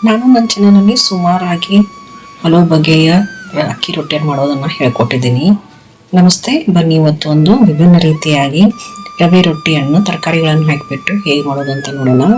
ನಾನು ನನ್ನ ಚಾನಲಲ್ಲಿ ಸುಮಾರಾಗಿ ಹಲವು ಬಗೆಯ ಅಕ್ಕಿ ರೊಟ್ಟಿಯನ್ನು ಮಾಡೋದನ್ನು ಹೇಳ್ಕೊಟ್ಟಿದ್ದೀನಿ. ನಮಸ್ತೆ, ಬನ್ನಿ ಇವತ್ತು ಒಂದು ವಿಭಿನ್ನ ರೀತಿಯಾಗಿ ರವೆ ರೊಟ್ಟಿಯನ್ನು ತರಕಾರಿಗಳನ್ನು ಹಾಕಿಬಿಟ್ಟು ಹೇಗೆ ಮಾಡೋದಂತ ನೋಡೋಣ.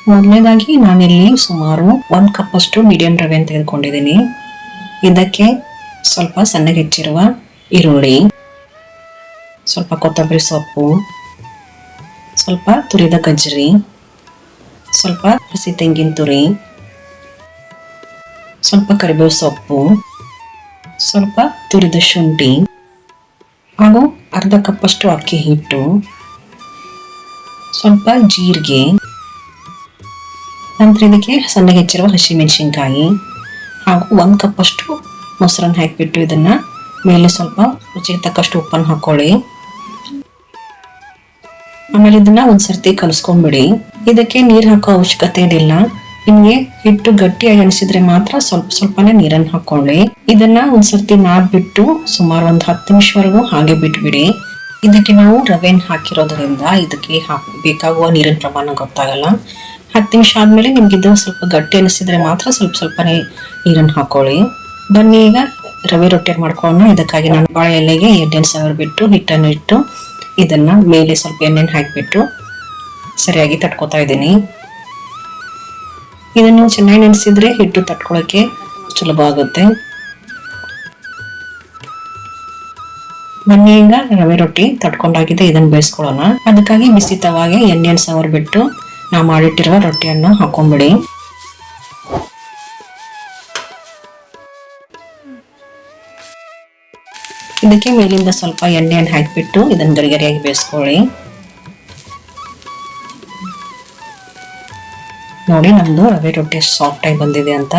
ಮೊದಲನೇದಾಗಿ ನಾನಿಲ್ಲಿ ಸುಮಾರು 1 ಕಪ್ ಅಷ್ಟು ಮೀಡಿಯಂ ರವೆಯನ್ನು ತೆಗೆದುಕೊಂಡಿದ್ದೀನಿ. ಇದಕ್ಕೆ ಸ್ವಲ್ಪ ಸಣ್ಣಗೆ ಹೆಚ್ಚಿರುವ ಈರುಳ್ಳಿ, ಸ್ವಲ್ಪ ಕೊತ್ತಂಬರಿ ಸೊಪ್ಪು, ಸ್ವಲ್ಪ ತುರಿದ ಗಜ್ಜರಿ, ಸ್ವಲ್ಪ ಹಸಿ ತೆಂಗಿನ ತುರಿ, ಸ್ವಲ್ಪ ಕರಿಬೇವು ಸೊಪ್ಪು, ಸ್ವಲ್ಪ ತುರಿದ ಶುಂಠಿ ಹಾಗೂ ಅರ್ಧ ಕಪ್ ಅಷ್ಟು ಅಕ್ಕಿ ಹಿಟ್ಟು, ಸ್ವಲ್ಪ ಜೀರಿಗೆ, ನಂತರ ಇದಕ್ಕೆ ಸಣ್ಣಗೆ ಹೆಚ್ಚಿರುವ ಹಸಿಮೆಣಸಿನ್ಕಾಯಿ ಹಾಗೂ 1 ಕಪ್ ಅಷ್ಟು ಮೊಸರನ್ನು ಹಾಕಿಬಿಟ್ಟು ಇದನ್ನ ಮೇಲೆ ಸ್ವಲ್ಪ ರುಚಿಗೆ ತಕ್ಕಷ್ಟು ಉಪ್ಪನ್ನು ಹಾಕೊಳ್ಳಿ. ಆಮೇಲೆ ಇದನ್ನ ಒಂದ್ಸರ್ತಿ ಕಲಿಸ್ಕೊಂಡ್ಬಿಡಿ. ಇದಕ್ಕೆ ನೀರು ಹಾಕೋ ಅವಶ್ಯಕತೆ ಏನಿಲ್ಲ. ನಿಮ್ಗೆ ಹಿಟ್ಟು ಗಟ್ಟಿಯಾಗಿ ಅನಿಸಿದ್ರೆ ಮಾತ್ರ ಸ್ವಲ್ಪನೇ ನೀರನ್ನು ಹಾಕೊಳ್ಳಿ. ಇದನ್ನ ಒಂದ್ಸರ್ತಿ ನಾದ್ಬಿಟ್ಟು ಸುಮಾರು 10 ನಿಮಿಷವರೆಗೂ ಹಾಗೆ ಬಿಟ್ಬಿಡಿ. ಇದಕ್ಕೆ ನಾವು ರವೆಯನ್ನು ಹಾಕಿರೋದ್ರಿಂದ ಇದಕ್ಕೆ ಬೇಕಾಗುವ ನೀರಿನ ಪ್ರಮಾಣ ಗೊತ್ತಾಗಲ್ಲ. 10 ನಿಮಿಷ ಆದ್ಮೇಲೆ ನಿಮ್ಗೆ ಇದು ಸ್ವಲ್ಪ ಗಟ್ಟಿ ಅನಿಸಿದ್ರೆ ಮಾತ್ರ ಸ್ವಲ್ಪನೇ ನೀರನ್ನು ಹಾಕೊಳ್ಳಿ. ಬನ್ನಿ ಈಗ ರವೆ ರೊಟ್ಟಿ ಮಾಡ್ಕೊಳ್ಳೋಣ. ಇದಕ್ಕಾಗಿ ನಾನು ಬಾಳೆ ಎಲೆಗೆ ಎಣ್ಣೆಯನ್ನು ಸವರ್ಬಿಟ್ಟು ಹಿಟ್ಟನ್ನು ಇಟ್ಟು ಇದನ್ನ ಮೇಲೆ ಸ್ವಲ್ಪ ಎಣ್ಣೆಯನ್ನು ಹಾಕಿಬಿಟ್ಟು ಸರಿಯಾಗಿ ತಟ್ಕೋತಾ ಇದ್ದೀನಿ. ಇದನ್ನು ಚೆನ್ನಾಗಿ ನೆನೆಸಿದ್ರೆ ಹಿಟ್ಟು ತಟ್ಕೊಳ್ಳೋಕೆ ಸುಲಭ ಆಗುತ್ತೆ. ಬನ್ನಿ ಈಗ ರವೆ ರೊಟ್ಟಿ ತಟ್ಕೊಂಡಾಗಿದೆ, ಇದನ್ನು ಬೇಯಿಸ್ಕೊಳ್ಳೋಣ. ಅದಕ್ಕಾಗಿ ಬಿಸಿ ತವಾಗೆ ಎಣ್ಣೆಯನ್ನು ಸವರ್ಬಿಟ್ಟು ನಾವು ಮಾಡಿಟ್ಟಿರುವ ರೊಟ್ಟಿಯನ್ನು ಹಾಕೊಂಡ್ಬಿಡಿ. ಇದಕ್ಕೆ ಮೇಲಿಂದ ಸ್ವಲ್ಪ ಎಣ್ಣೆಯನ್ನು ಹಾಕಿಬಿಟ್ಟು ಇದನ್ನು ಗರಿಗರಿಯಾಗಿ ಬೇಯಿಸ್ಕೊಳ್ಳಿ. ನೋಡಿ ನಮ್ದು ರವೆ ರೊಟ್ಟಿ ಎಷ್ಟು ಸಾಫ್ಟ್ ಆಗಿ ಬಂದಿದೆ ಅಂತ.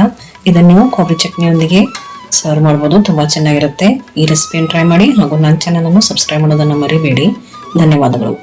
ಇದನ್ನು ನೀವು ಕೊಬ್ಬರಿ ಚಟ್ನಿಯೊಂದಿಗೆ ಸರ್ವ್ ಮಾಡ್ಬೋದು, ತುಂಬಾ ಚೆನ್ನಾಗಿರುತ್ತೆ. ಈ ರೆಸಿಪಿಯನ್ನು ಟ್ರೈ ಮಾಡಿ ಹಾಗೂ ನನ್ನ ಚಾನಲ್ ಅನ್ನು ಸಬ್ಸ್ಕ್ರೈಬ್ ಮಾಡೋದನ್ನು ಮರಿಬೇಡಿ. ಧನ್ಯವಾದಗಳು.